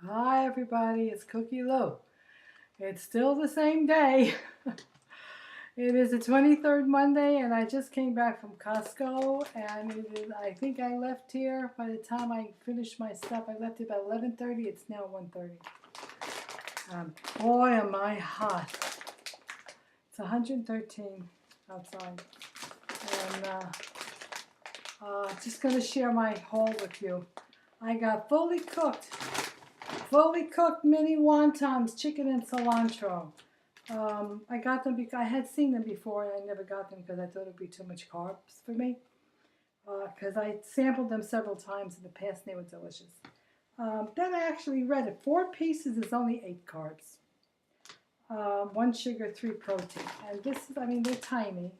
Hi everybody, it's Cookie Lou. It's still the same day. It is the 23rd Monday and I just came back from Costco and I think I left here by the time I finished my stuff. I left it about 11:30. It's now 1:30. Boy am I hot. It's 113 outside. And just going to share my haul with you. I got fully cooked mini wontons, chicken and cilantro. I got them because I had seen them before and I never got them because I thought it would be too much carbs for me. Because I sampled them several times in the past and they were delicious. Then I actually read it. 4 pieces is only 8 carbs. 1 sugar, 3 protein. And this is, I mean, they're tiny.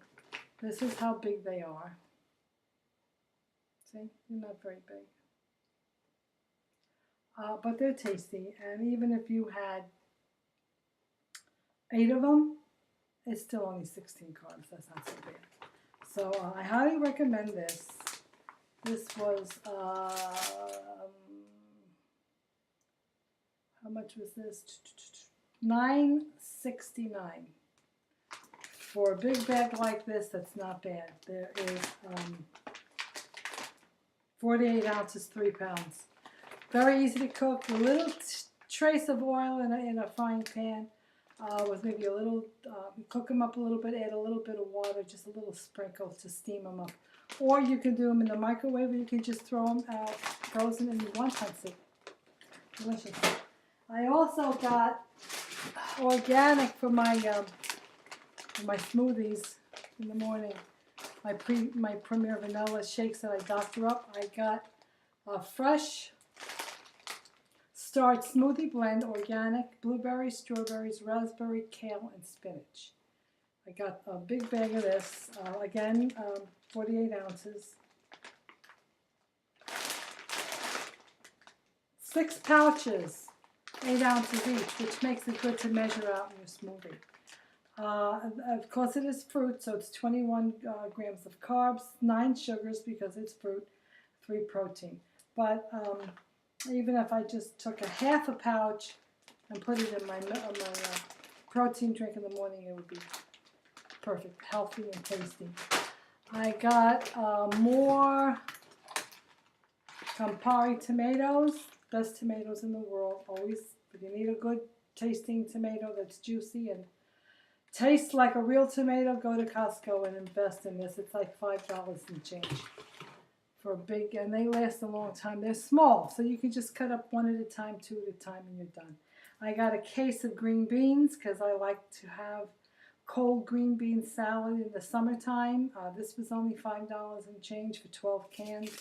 This is how big they are. See, they're not very big. But they're tasty, and even if you had 8 of them, it's still only 16 carbs. That's not so bad. So I highly recommend this. This was, how much was this? $9.69. For a big bag like this, that's not bad. There is 48 ounces, 3 pounds. Very easy to cook. A little trace of oil in a frying pan with maybe a little, cook them up a little bit, add a little bit of water, just a little sprinkle to steam them up. Or you can do them in the microwave, or you can just throw them out frozen in wonton soup. Delicious. I also got organic for my smoothies in the morning. My Premier Vanilla shakes that I doctor up. I got a fresh start smoothie blend, organic, blueberries, strawberries, raspberry, kale, and spinach. I got a big bag of this, again, 48 ounces. 6 pouches, 8 ounces each, which makes it good to measure out in your smoothie. Of course it is fruit, so it's 21 grams of carbs, 9 sugars because it's fruit, 3 protein. But even if I just took a half a pouch and put it in my protein drink in the morning, it would be perfect, healthy and tasty. I got more Campari tomatoes, best tomatoes in the world. Always, if you need a good tasting tomato that's juicy and tastes like a real tomato, go to Costco and invest in this. It's like $5 and change. For a big, and they last a long time. They're small, so you can just cut up 1 at a time, 2 at a time, and you're done. I got a case of green beans because I like to have cold green bean salad in the summertime. This was only $5 and change for 12 cans.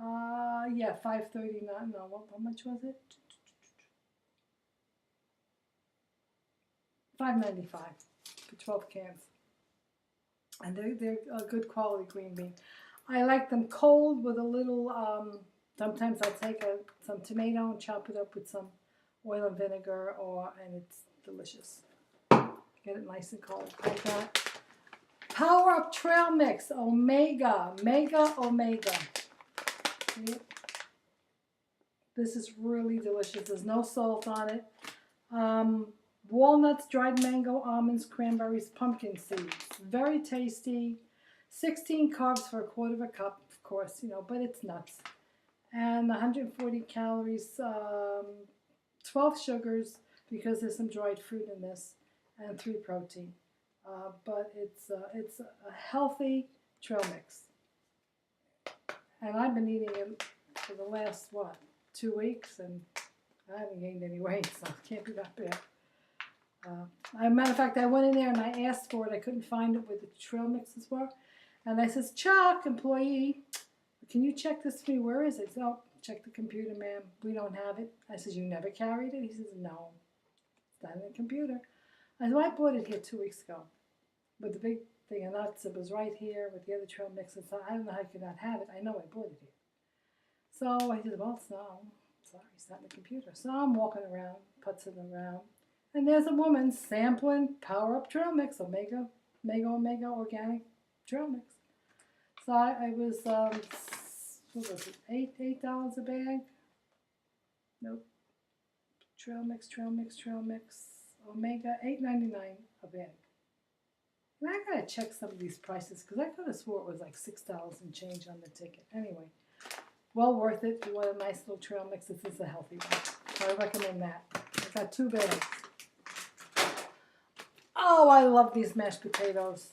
Yeah, $5.39. No, how much was it? $5.95 for 12 cans. And they're a good quality green bean. I like them cold with a little, sometimes I take some tomato and chop it up with some oil and vinegar, and it's delicious. Get it nice and cold. I got Power Up Trail Mix, Omega. This is really delicious. There's no salt on it. Walnuts, dried mango, almonds, cranberries, pumpkin seeds. Very tasty. 16 carbs for a quarter of a cup, of course, but it's nuts. And 140 calories, 12 sugars because there's some dried fruit in this, and 3 protein. But it's a healthy trail mix. And I've been eating it for the last, 2 weeks, and I haven't gained any weight, so it can't be that bad. As a matter of fact, I went in there and I asked for it. I couldn't find it where the trail mixes were. And I says, Chuck, employee, can you check this for me? Where is it? Oh, check the computer, ma'am. We don't have it. I says, you never carried it? He says, no, it's not in the computer. I said, I bought it here 2 weeks ago. With the big thing of nuts, it was right here with the other trail mixes. So I don't know how you could not have it. I know I bought it here. So I said, well, sorry, it's not in the computer. So I'm walking around, putzing around. And there's a woman sampling Power Up Trail Mix, Omega Organic Trail Mix. So I was, what was it, $8 a bag? Nope, trail mix, Omega, $8.99 a bag. And I gotta check some of these prices because I could have swore it was like $6 and change on the ticket. Anyway, well worth it. If you want a nice little trail mix, this is a healthy one. So I recommend that. I got 2 bags. Oh, I love these mashed potatoes.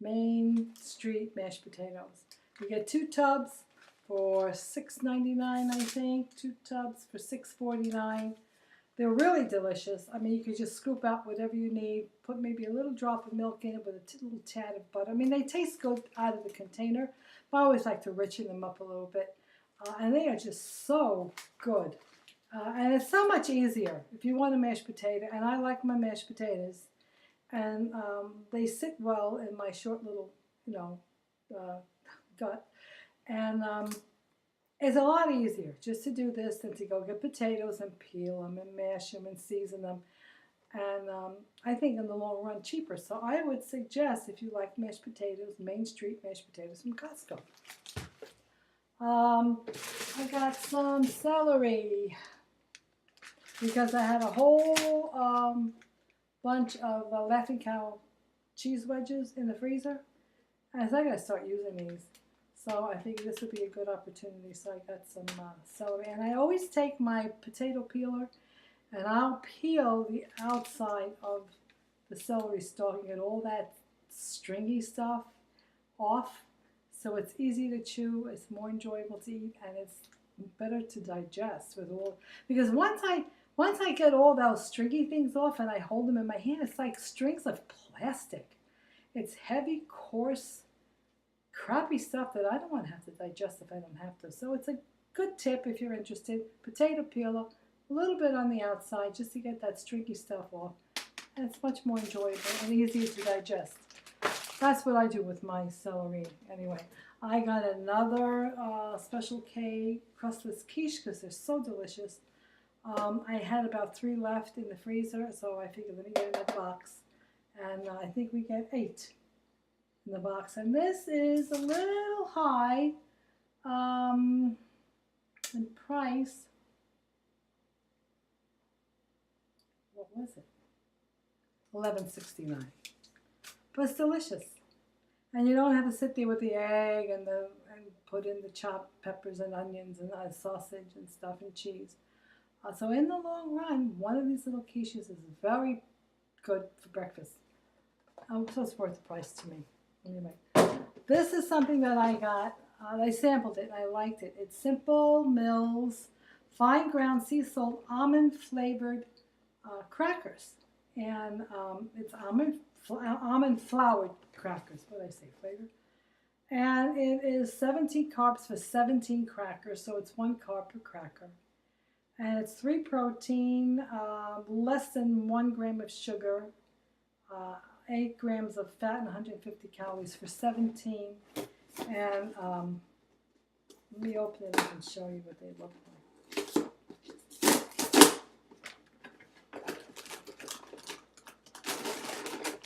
Main Street mashed potatoes. You get 2 tubs for $6.99, I think. 2 tubs for $6.49. They're really delicious. I mean, you could just scoop out whatever you need, put maybe a little drop of milk in it with a little tad of butter. I mean, they taste good out of the container, but I always like to richen them up a little bit. And they are just so good. And it's so much easier if you want a mashed potato, and I like my mashed potatoes. And they sit well in my short little, gut. And it's a lot easier just to do this than to go get potatoes and peel them and mash them and season them. And I think in the long run cheaper. So I would suggest, if you like mashed potatoes, Main Street mashed potatoes from Costco. I got some celery because I had a whole bunch of Laughing Cow cheese wedges in the freezer. And so I gotta start using these. So I think this would be a good opportunity. So I got some celery. And I always take my potato peeler and I'll peel the outside of the celery stalk and get all that stringy stuff off. So it's easy to chew, it's more enjoyable to eat, and it's better to digest with all. Because once I get all those stringy things off and I hold them in my hand, it's like strings of plastic. It's heavy, coarse, crappy stuff that I don't want to have to digest if I don't have to. So it's a good tip if you're interested. Potato peeler, a little bit on the outside just to get that stringy stuff off. And it's much more enjoyable and easier to digest. That's what I do with my celery. Anyway, I got another Special K crustless quiche because they're so delicious. I had about 3 left in the freezer, so I figured let me get in that box. And I think we get 8 in the box. And this is a little high in price. What was it? $11.69. But it's delicious. And you don't have to sit there with the egg and put in the chopped peppers and onions and sausage and stuff and cheese. So in the long run, one of these little quiches is very good for breakfast. So it's worth the price to me. Anyway, this is something that I got. I sampled it and I liked it. It's Simple Mills fine ground sea salt almond flavored crackers. And it's almond floured crackers. What did I say? Flavor? And it is 17 carbs for 17 crackers, so it's 1 carb per cracker. And it's 3 protein, less than 1 gram of sugar, 8 grams of fat, and 150 calories for 17. And let me open it up and show you what they look like.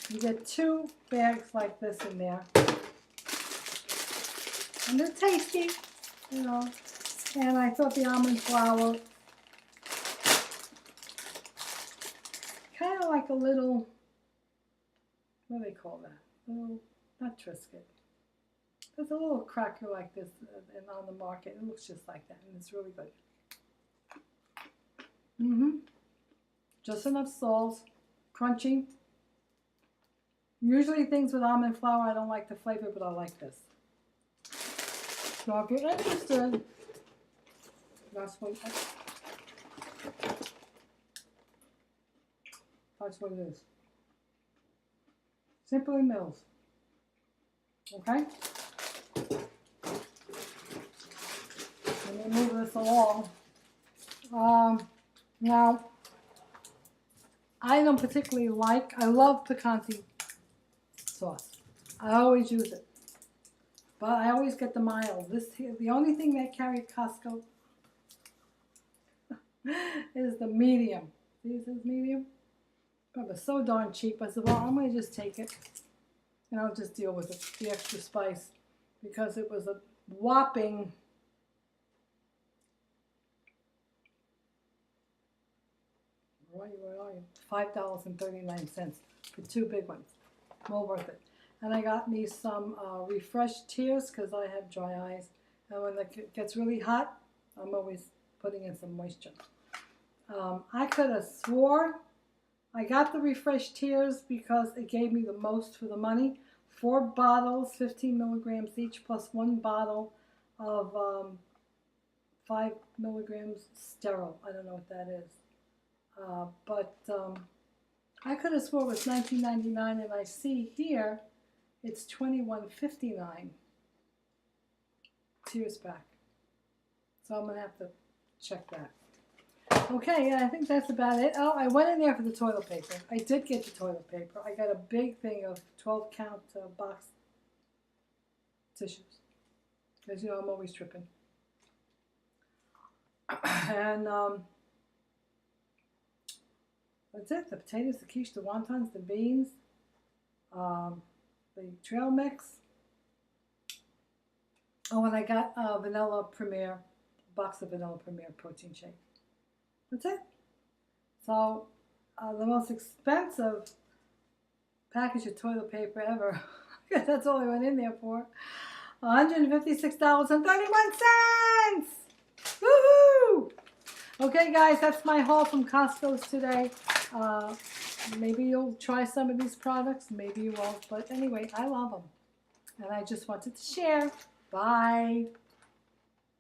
You get 2 bags like this in there. And they're tasty, you know. And I thought the almond flour, kind of like a little, what do they call that? Little, not Triscuit. There's a little cracker like this on the market. It looks just like that, and it's really good. Just enough salt, crunchy. Usually things with almond flour, I don't like the flavor, but I like this. So if you're interested, that's what it is. Simply Mills. Okay? Let me move this along. Now, I don't particularly like, I love picante sauce. I always use it. But I always get the mild. This here, the only thing they carry at Costco is the medium. See, this is medium. But it was so darn cheap. I said, well, I'm going to just take it. And I'll just deal with it, the extra spice. Because it was a whopping where are you? $5.39 for 2 big ones. Well worth it. And I got me some refreshed tears because I have dry eyes. And when it gets really hot, I'm always putting in some moisture. I could have swore I got the refreshed tears because it gave me the most for the money. 4 bottles, 15 milligrams each, plus 1 bottle of 5 milligrams sterile. I don't know what that is. But I could have swore it was $19.99, and I see here it's $21.59 tears pack. So I'm going to have to check that. Okay, yeah, I think that's about it. Oh, I went in there for the toilet paper. I did get the toilet paper. I got a big thing of 12-count box tissues. As you know, I'm always tripping. And that's it. The potatoes, the quiche, the wontons, the beans, the trail mix. Oh, and I got vanilla premier, box of vanilla premier protein shake. That's it. So, the most expensive package of toilet paper ever. That's all I went in there for. $156.31. Woohoo! Okay, guys, that's my haul from Costco's today. Maybe you'll try some of these products. Maybe you won't. But anyway, I love them. And I just wanted to share. Bye.